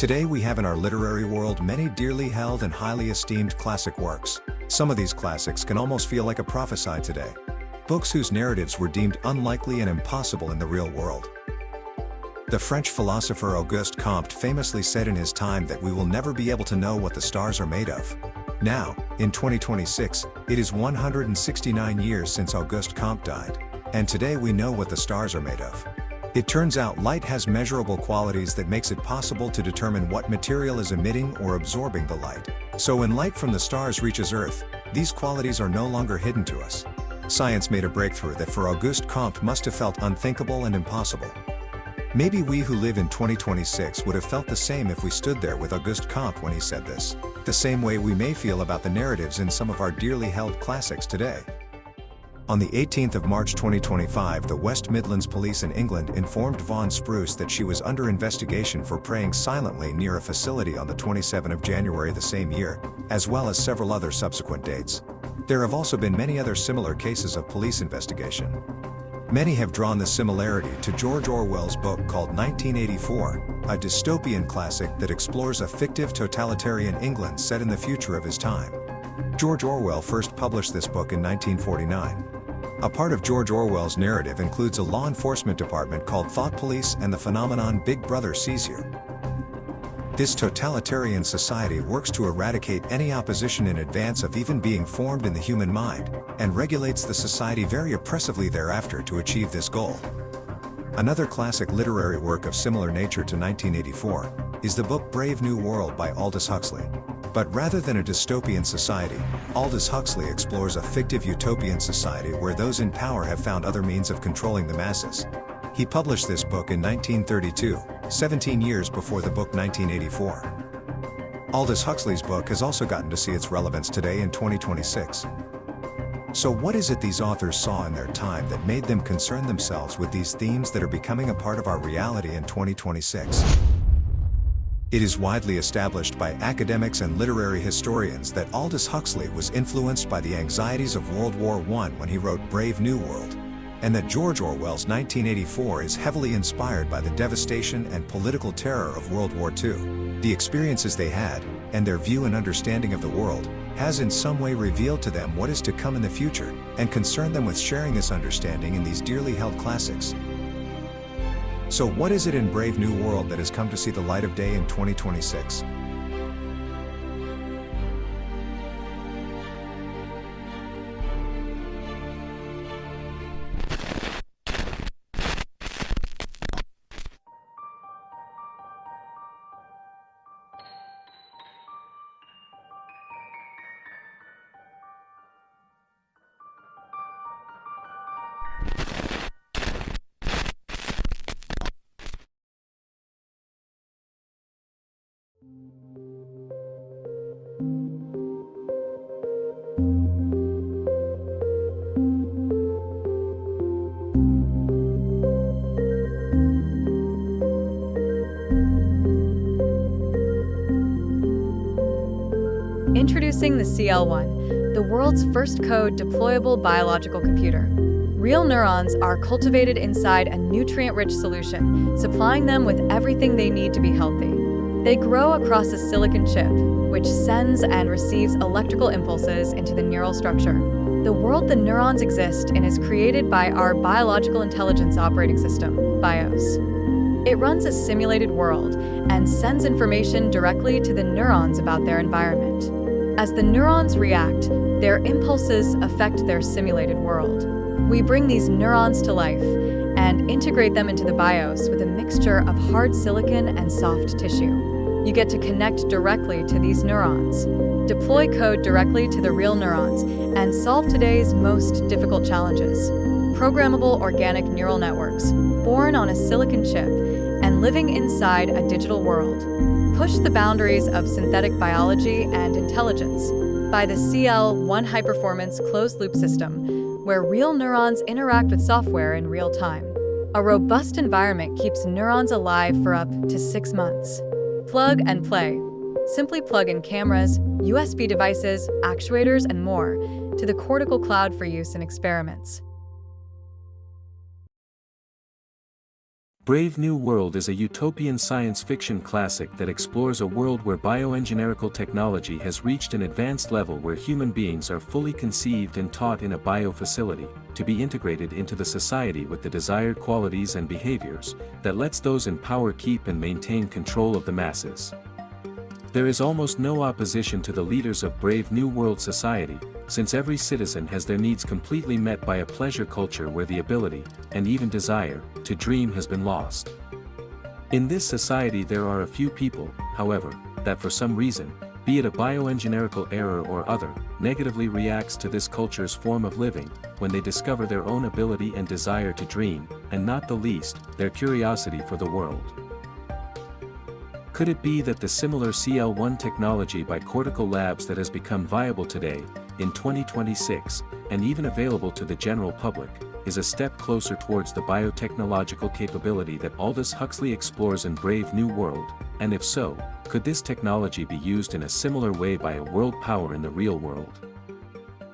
Today we have in our literary world many dearly held and highly esteemed classic works. Some of these classics can almost feel like a prophecy today. Books whose narratives were deemed unlikely and impossible in the real world. The French philosopher Auguste Comte famously said in his time that we will never be able to know what the stars are made of. Now, in 2026, it is 169 years since Auguste Comte died. And today we know what the stars are made of. It turns out light has measurable qualities that makes it possible to determine what material is emitting or absorbing the light. So when light from the stars reaches Earth, these qualities are no longer hidden to us. Science made a breakthrough that for Auguste Comte must have felt unthinkable and impossible. Maybe we who live in 2026 would have felt the same if we stood there with Auguste Comte when he said this. The same way we may feel about the narratives in some of our dearly held classics today. On the 18th of March 2025, the West Midlands Police in England informed Vaughan Spruce that she was under investigation for praying silently near a facility on the 27th of January the same year, as well as several other subsequent dates. There have also been many other similar cases of police investigation. Many have drawn the similarity to George Orwell's book called 1984, a dystopian classic that explores a fictive totalitarian England set in the future of his time. George Orwell first published this book in 1949. A part of George Orwell's narrative includes a law enforcement department called Thought Police and the phenomenon Big Brother sees you. This totalitarian society works to eradicate any opposition in advance of even being formed in the human mind, and regulates the society very oppressively thereafter to achieve this goal. Another classic literary work of similar nature to 1984 is the book Brave New World by Aldous Huxley. But rather than a dystopian society, Aldous Huxley explores a fictive utopian society where those in power have found other means of controlling the masses. He published this book in 1932, 17 years before the book 1984. Aldous Huxley's book has also gotten to see its relevance today in 2026. So what is it these authors saw in their time that made them concern themselves with these themes that are becoming a part of our reality in 2026? It is widely established by academics and literary historians that Aldous Huxley was influenced by the anxieties of World War I when he wrote Brave New World, and that George Orwell's 1984 is heavily inspired by the devastation and political terror of World War II. The experiences they had, and their view and understanding of the world, has in some way revealed to them what is to come in the future, and concerned them with sharing this understanding in these dearly held classics. So what is it in Brave New World that has come to see the light of day in 2026? Introducing the CL1, the world's first code deployable biological computer. Real neurons are cultivated inside a nutrient-rich solution, supplying them with everything they need to be healthy. They grow across a silicon chip, which sends and receives electrical impulses into the neural structure. The world the neurons exist in is created by our Biological Intelligence Operating System, BIOS. It runs a simulated world and sends information directly to the neurons about their environment. As the neurons react, their impulses affect their simulated world. We bring these neurons to life and integrate them into the BIOS with a mixture of hard silicon and soft tissue. You get to connect directly to these neurons, deploy code directly to the real neurons, and solve today's most difficult challenges. Programmable organic neural networks, born on a silicon chip and living inside a digital world. Push the boundaries of synthetic biology and intelligence by the CL1 high-performance closed-loop system, where real neurons interact with software in real time. A robust environment keeps neurons alive for up to 6 months. Plug and play. Simply plug in cameras, USB devices, actuators, and more to the Cortical Cloud for use in experiments. Brave New World is a utopian science fiction classic that explores a world where bioengineering technology has reached an advanced level where human beings are fully conceived and taught in a biofacility, to be integrated into the society with the desired qualities and behaviors that lets those in power keep and maintain control of the masses. There is almost no opposition to the leaders of Brave New World society, since every citizen has their needs completely met by a pleasure culture where the ability, and even desire, to dream has been lost. In this society there are a few people, however, that for some reason, be it a bioengineering error or other, negatively reacts to this culture's form of living, when they discover their own ability and desire to dream, and not the least, their curiosity for the world. Could it be that the similar CL1 technology by Cortical LABS that has become viable today, in 2026, and even available to the general public, is a step closer towards the biotechnological capability that Aldous Huxley explores in Brave New World, and if so, could this technology be used in a similar way by a world power in the real world?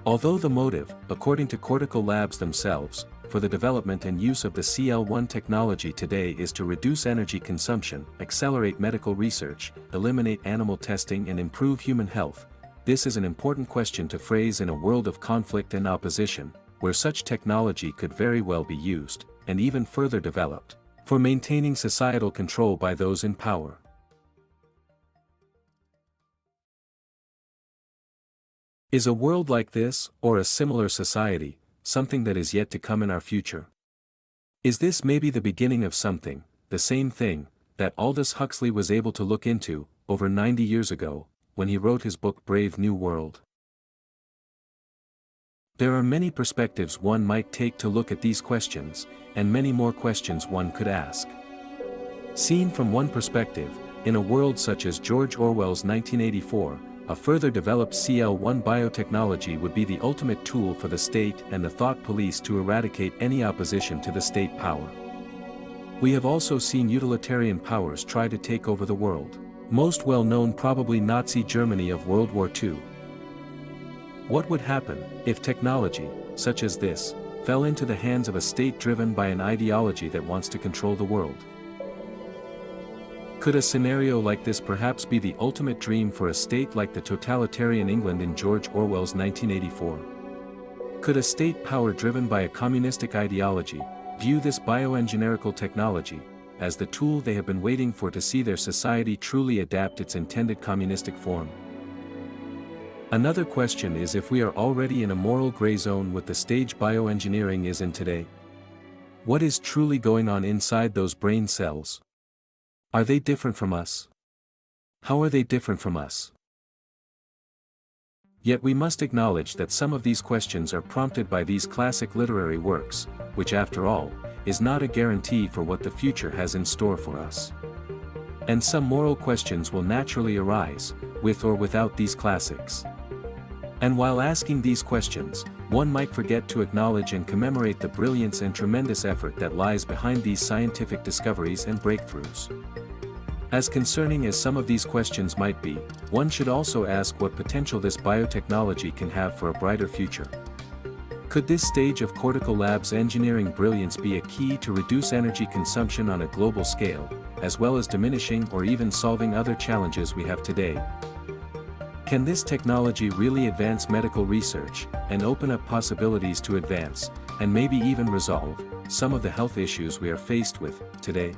Although the motive, according to Cortical LABS themselves, for the development and use of the CL1 technology today is to reduce energy consumption, accelerate medical research, eliminate animal testing and improve human health, this is an important question to phrase in a world of conflict and opposition, where such technology could very well be used, and even further developed, for maintaining societal control by those in power. Is a world like this, or a similar society, something that is yet to come in our future? Is this maybe the beginning of something, the same thing, that Aldous Huxley was able to look into, over 90 years ago, when he wrote his book Brave New World? There are many perspectives one might take to look at these questions, and many more questions one could ask. Seen from one perspective, in a world such as George Orwell's 1984, a further developed CL1 biotechnology would be the ultimate tool for the state and the thought police to eradicate any opposition to the state power. We have also seen utilitarian powers try to take over the world. Most well known probably Nazi Germany of World War II. What would happen if technology, such as this, fell into the hands of a state driven by an ideology that wants to control the world? Could a scenario like this perhaps be the ultimate dream for a state like the totalitarian England in George Orwell's 1984? Could a state power driven by a communistic ideology view this bioengineering technology as the tool they have been waiting for to see their society truly adapt its intended communistic form? Another question is if we are already in a moral gray zone with the stage bioengineering is in today. What is truly going on inside those brain cells? Are they different from us? How are they different from us? Yet we must acknowledge that some of these questions are prompted by these classic literary works, which after all, is not a guarantee for what the future has in store for us. And some moral questions will naturally arise, with or without these classics. And while asking these questions, one might forget to acknowledge and commemorate the brilliance and tremendous effort that lies behind these scientific discoveries and breakthroughs. As concerning as some of these questions might be, one should also ask what potential this biotechnology can have for a brighter future. Could this stage of Cortical LABS engineering brilliance be a key to reduce energy consumption on a global scale, as well as diminishing or even solving other challenges we have today? Can this technology really advance medical research, and open up possibilities to advance, and maybe even resolve, some of the health issues we are faced with today?